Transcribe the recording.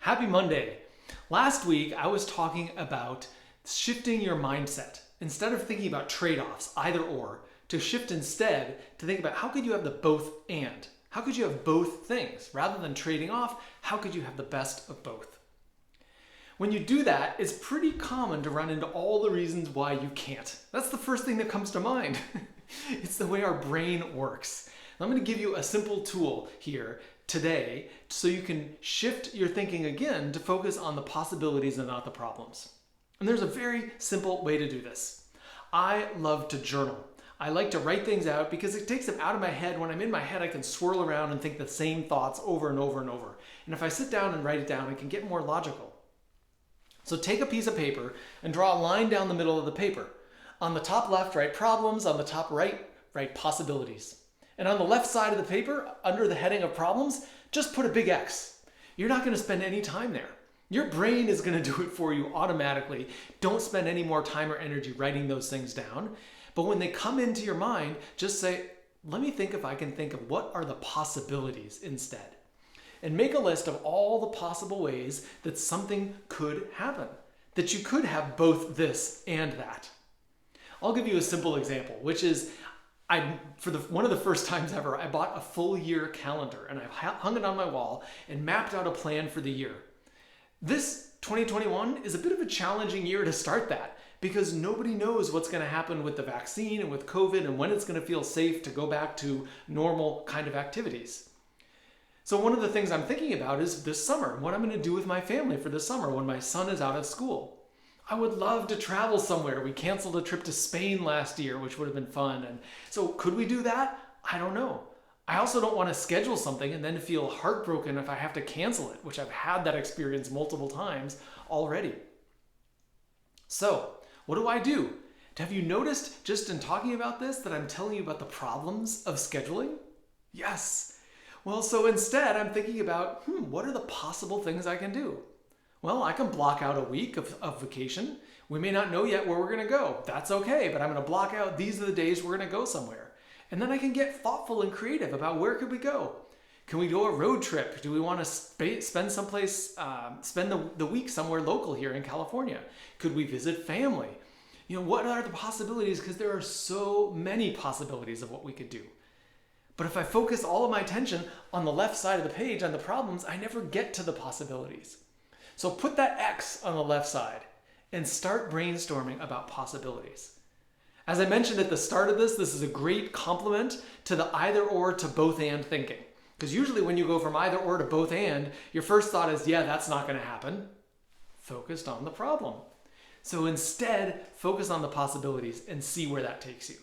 Happy Monday. Last week, I was talking about shifting your mindset. Instead of thinking about trade-offs, either or, to shift instead to think about how could you have the both and? How could you have both things? Rather than trading off, how could you have the best of both? When you do that, it's pretty common to run into all the reasons why you can't. That's the first thing that comes to mind. It's the way our brain works. I'm going to give you a simple tool here today so you can shift your thinking again to focus on the possibilities and not the problems. And there's a very simple way to do this. I love to journal. I like to write things out because it takes them out of my head. When I'm in my head, I can swirl around and think the same thoughts over and over and over. And if I sit down and write it down, I can get more logical. So take a piece of paper and draw a line down the middle of the paper. On the top left, write problems. On the top right, write possibilities. And on the left side of the paper, under the heading of problems, just put a big X. You're not going to spend any time there. Your brain is going to do it for you automatically. Don't spend any more time or energy writing those things down. But when they come into your mind, just say, let me think if I can think of what are the possibilities instead. And make a list of all the possible ways that something could happen, that you could have both this and that. I'll give you a simple example, which is one of the first times ever, I bought a full year calendar and I hung it on my wall and mapped out a plan for the year. This 2021 is a bit of a challenging year to start that because nobody knows what's going to happen with the vaccine and with COVID and when it's going to feel safe to go back to normal kind of activities. So one of the things I'm thinking about is this summer, what I'm going to do with my family for this summer when my son is out of school. I would love to travel somewhere. We canceled a trip to Spain last year, which would have been fun. And so could we do that? I don't know. I also don't want to schedule something and then feel heartbroken if I have to cancel it, which I've had that experience multiple times already. So what do? Have you noticed just in talking about this that I'm telling you about the problems of scheduling? Yes. Well, so instead I'm thinking about, what are the possible things I can do? Well, I can block out a week of vacation. We may not know yet where we're going to go. That's okay, but I'm going to block out these are the days we're going to go somewhere. And then I can get thoughtful and creative about where could we go? Can we go a road trip? Do we want to spend the week somewhere local here in California? Could we visit family? What are the possibilities? Because there are so many possibilities of what we could do. But if I focus all of my attention on the left side of the page on the problems, I never get to the possibilities. So put that X on the left side and start brainstorming about possibilities. As I mentioned at the start of this is a great complement to the either or to both and thinking. Because usually when you go from either or to both and, your first thought is, yeah, that's not going to happen. Focused on the problem. So instead, focus on the possibilities and see where that takes you.